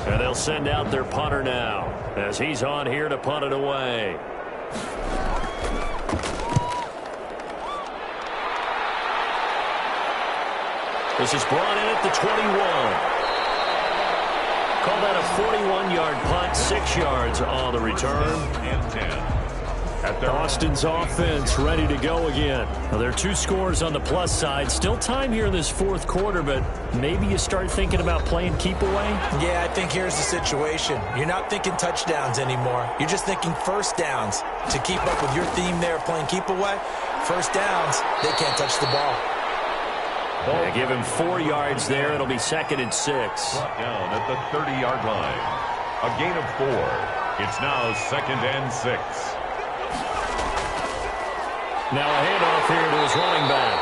And they'll send out their punter now, as he's on here to punt it away. This is brought in at the 21. Call that a 41-yard punt, 6 yards on the return. And 10. Austin's offense ready to go again. Now, there are 2 scores on the plus side. Still time here in this 4th quarter, but maybe you start thinking about playing keep away? Yeah, I think here's the situation. You're not thinking touchdowns anymore. You're just thinking first downs. To keep up with your theme there, playing keep away, first downs, they can't touch the ball. They give him 4 yards there. It'll be 2nd and 6. Brought down at the 30-yard line. A gain of 4. It's now 2nd and 6. Now a handoff here to his running back.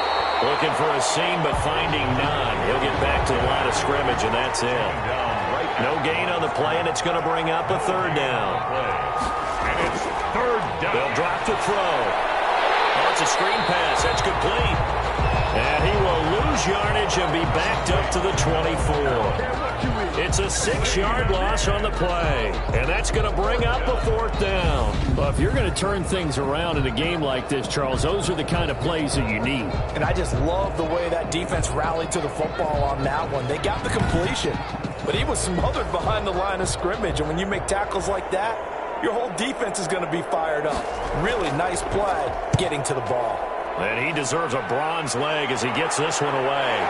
Looking for a seam, but finding none. He'll get back to the line of scrimmage, and that's it. No gain on the play, and it's going to bring up a third down. And it's third down. They'll drop to throw. Oh, it's a screen pass. That's complete. And he will lose yardage and be backed up to the 24. It's a 6-yard loss on the play, and that's going to bring up a fourth down. Well, if you're going to turn things around in a game like this, Charles, those are the kind of plays that you need. And I just love the way that defense rallied to the football on that one. They got the completion, but he was smothered behind the line of scrimmage, and when you make tackles like that, your whole defense is going to be fired up. Really nice play getting to the ball. And he deserves a bronze leg as he gets this one away.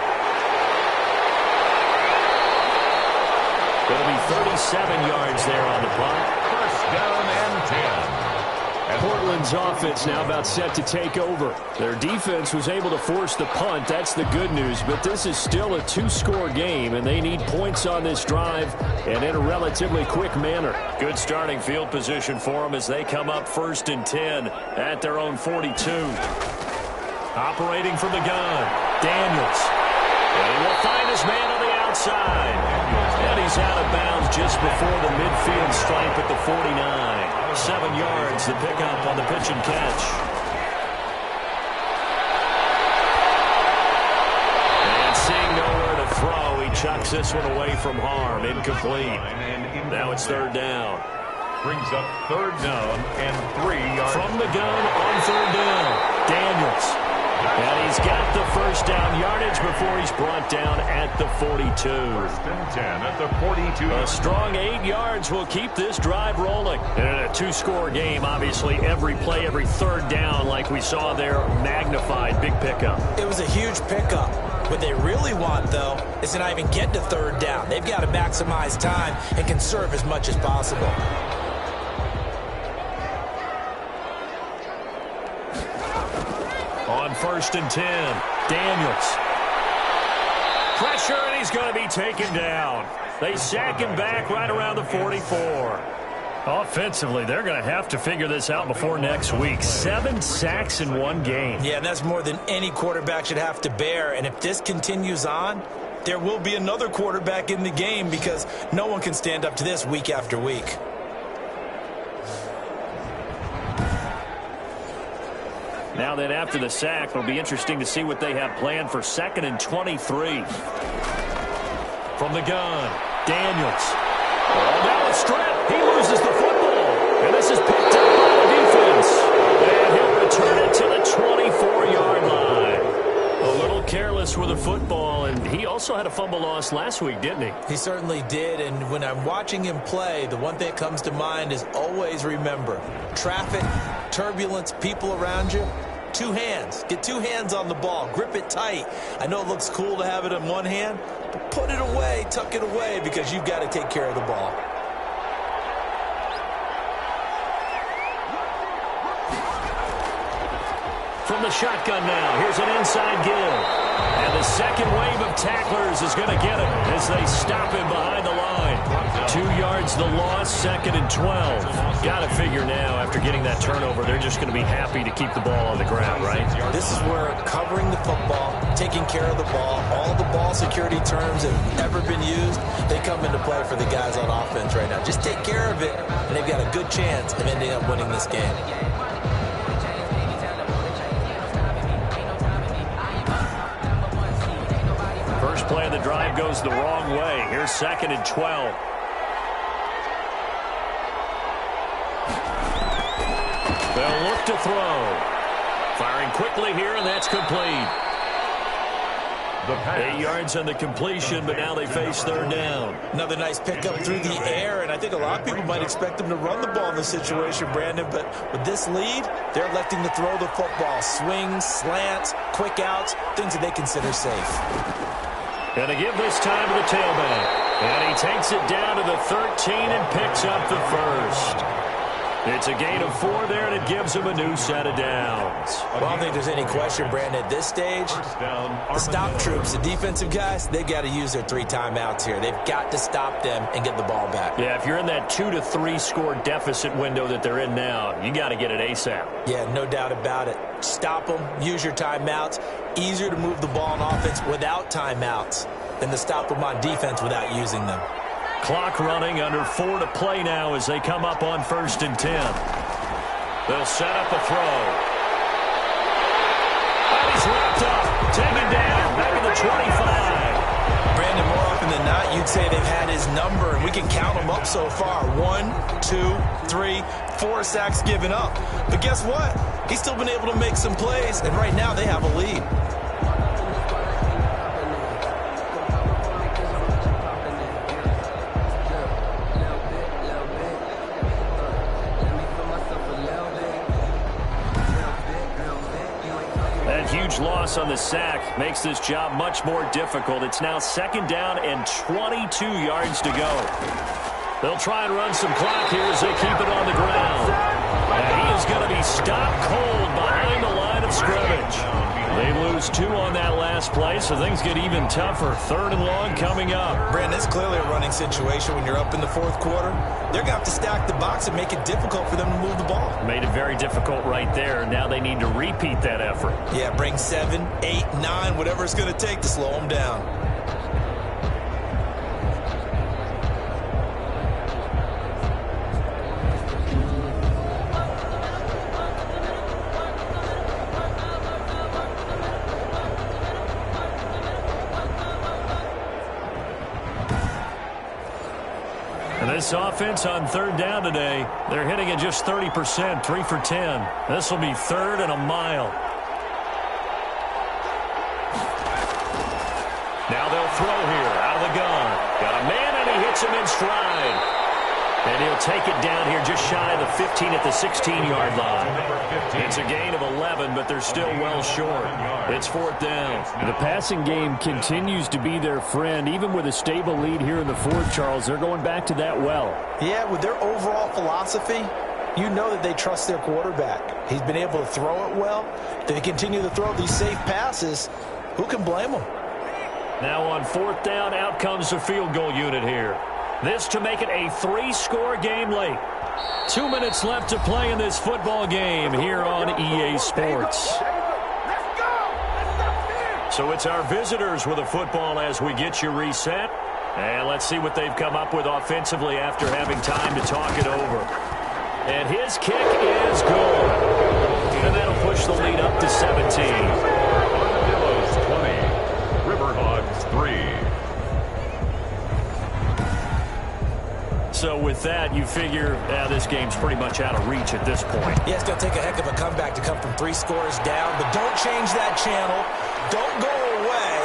Going to be 37 yards there on the punt. First down and 10. Portland's offense now about set to take over. Their defense was able to force the punt. That's the good news. But this is still a 2-score game, and they need points on this drive and in a relatively quick manner. Good starting field position for them as they come up 1st and 10 at their own 42. Operating from the gun, Daniels. And he will find his man on the outside. And he's out of bounds just before the midfield stripe at the 49. 7 yards, the pickup on the pitch and catch. And seeing nowhere to throw, he chucks this one away from harm. Incomplete. Now it's third down. Brings up third down and 3 yards. From the gun on third down, Daniels. And he's got the first down yardage before he's brought down at the 42. 1st and 10 at the 42. A strong 8 yards will keep this drive rolling. And in a 2-score game, obviously, every play, every third down, like we saw there, magnified. Big pickup. It was a huge pickup. What they really want, though, is to not even get to third down. They've got to maximize time and conserve as much as possible. On 1st and 10, Daniels. Pressure, and he's going to be taken down. They sack him back right around the 44. Offensively, they're going to have to figure this out before next week. 7 sacks in one game. Yeah, and that's more than any quarterback should have to bear. And if this continues on, there will be another quarterback in the game because no one can stand up to this week after week. Now then, after the sack, it'll be interesting to see what they have planned for 2nd and 23. From the gun, Daniels. Oh, now a strip. He loses the football. And this is picked up by the defense. And he'll return it to the 24-yard line. A little careless with the football, and he also had a fumble loss last week, didn't he? He certainly did, and when I'm watching him play, the one thing that comes to mind is always remember, traffic, turbulence, people around you, 2 hands. Get 2 hands on the ball. Grip it tight. I know it looks cool to have it in one hand, but put it away, tuck it away, because you've got to take care of the ball. From the shotgun now, here's an inside give. And the second wave of tacklers is going to get him as they stop him behind the line. 2 yards the loss, 2nd and 12. Got to figure now, after getting that turnover, they're just going to be happy to keep the ball on the ground, right? This is where covering the football, taking care of the ball, all the ball security terms that have ever been used, they come into play for the guys on offense right now. Just take care of it, and they've got a good chance of ending up winning this game. First play of the drive goes the wrong way. Here's 2nd and 12. They'll look to throw. Firing quickly here, and that's complete. 8 yards on the completion, but now they face third down. Another nice pickup through the air, and I think a lot of people might expect them to run the ball in this situation, Brandon, but with this lead, they're electing to throw the football. Swings, slants, quick outs, things that they consider safe. Going to give this time to the tailback. And he takes it down to the 13 and picks up the first. It's a gain of 4 there, and it gives them a new set of downs. Well, I don't think there's any question, Brandon, at this stage, the stop troops, the defensive guys, they've got to use their 3 timeouts here. They've got to stop them and get the ball back. Yeah, if you're in that 2 to 3 score deficit window that they're in now, you got to get it ASAP. Yeah, no doubt about it. Stop them, use your timeouts. Easier to move the ball on offense without timeouts than to stop them on defense without using them. Clock running, under 4 to play now as they come up on 1st and 10. They'll set up a throw. And he's wrapped up, taken down, back at the 25. Brandon, more often than not, you'd say they've had his number, and we can count them up so far. 1, 2, 3, 4 sacks given up. But guess what? He's still been able to make some plays, and right now they have a lead. Huge loss on the sack makes this job much more difficult. It's now 2nd down and 22 yards to go. They'll try and run some clock here as they keep it on the ground. And he is going to be stopped cold behind the line of scrimmage. They lose 2 on that last play, so things get even tougher. 3rd and long coming up. Brandon, it's clearly a running situation when you're up in the 4th quarter. They're going to have to stack the box and make it difficult for them to move the ball. Made it very difficult right there. Now they need to repeat that effort. Yeah, bring 7, 8, 9, whatever it's going to take to slow them down. This offense on 3rd down today, they're hitting at just 30%, 3 for 10. This will be 3rd and a mile. Now they'll throw here out of the gun. Got a man, and he hits him in stride. And he'll take it down here just shy of the 15 at the 16-yard line. It's a gain of 11, but they're still well short. It's 4th down. The passing game continues to be their friend. Even with a stable lead here in the 4th, Charles, they're going back to that well. Yeah, with their overall philosophy, you know that they trust their quarterback. He's been able to throw it well. They continue to throw these safe passes. Who can blame them? Now on 4th down, out comes the field goal unit here. This to make it a 3-score game late. 2 minutes left to play in this football game here on EA Sports. So it's our visitors with a football as we get you reset. And let's see what they've come up with offensively after having time to talk it over. And his kick is good. And that'll push the lead up to 17. Armadillos 20, River Hogs 3. So with that, you figure this game's pretty much out of reach at this point. Yeah, it's going to take a heck of a comeback to come from 3 scores down, but don't change that channel. Don't go away.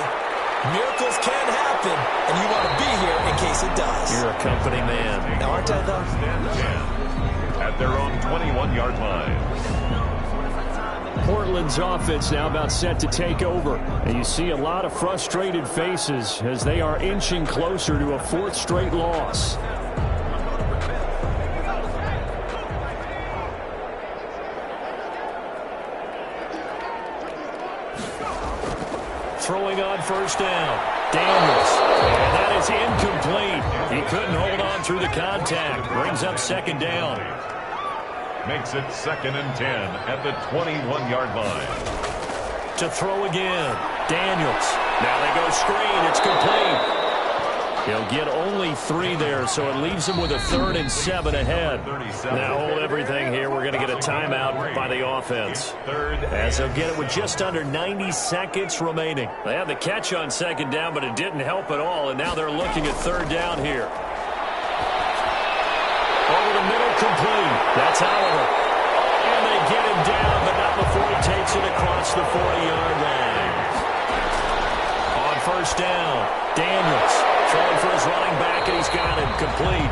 Miracles can happen, and you want to be here in case it does. You're a company man. Now, aren't I, though? At their own 21-yard line. Portland's offense now about set to take over. And you see a lot of frustrated faces as they are inching closer to a 4th straight loss. Throwing on 1st down. Daniels. And that is incomplete. He couldn't hold on through the contact. Brings up 2nd down. Makes it 2nd and 10 at the 21-yard line. To throw again. Daniels. Now they go screen. It's complete. He'll get only 3 there, so it leaves him with a 3rd and 7 ahead. Now hold everything here. We're going to get a timeout by the offense. As they'll get it with just under 90 seconds remaining. They had the catch on 2nd down, but it didn't help at all, and now they're looking at 3rd down here. Over the middle, complete. That's Oliver. And they get him down, but not before he takes it across the 40-yard line. On 1st down, Daniels. Throwing for his running back, and he's got him complete.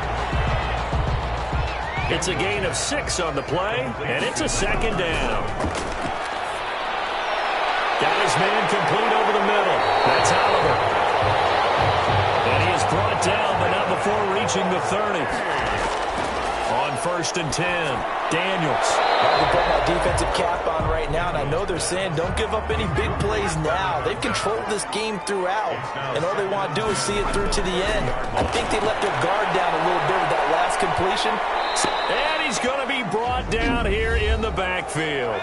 It's a gain of 6 on the play, and it's a 2nd down. Got his man complete over the middle. That's Oliver. And he is brought down, but not before reaching the 30. On 1st and 10. Daniels. I can put my defensive cap on right now, and I know they're saying don't give up any big plays now. They've controlled this game throughout, and all they want to do is see it through to the end. I think they let their guard down a little bit with that last completion. And he's going to be brought down here in the backfield.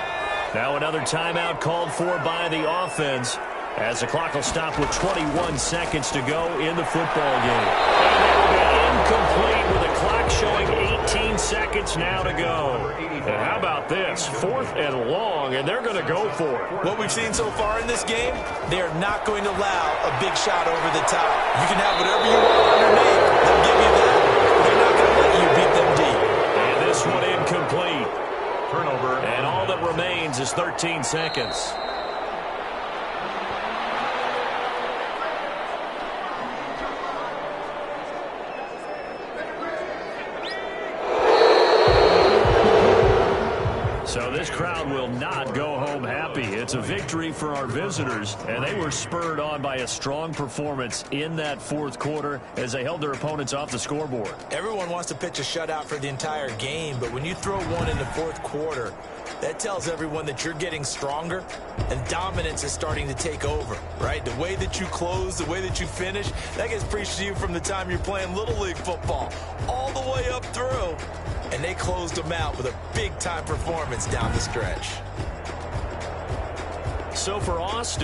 Now another timeout called for by the offense as the clock will stop with 21 seconds to go in the football game. And they will be incomplete with the clock showing 18 seconds now to go. And how about this? 4th and long, and they're going to go for it. What we've seen so far in this game, they are not going to allow a big shot over the top. You can have whatever you want underneath. They'll give you that. They're not going to let you beat them deep. And this one incomplete. Turnover. And all that remains is 13 seconds. So this crowd will not go home happy. It's a victory for our visitors, and they were spurred on by a strong performance in that 4th quarter as they held their opponents off the scoreboard. Everyone wants to pitch a shutout for the entire game, but when you throw one in the 4th quarter, that tells everyone that you're getting stronger and dominance is starting to take over, right? The way that you close, the way that you finish, that gets preached to you from the time you're playing Little League football all the way up through. And they closed them out with a big-time performance down the stretch. So for Austin,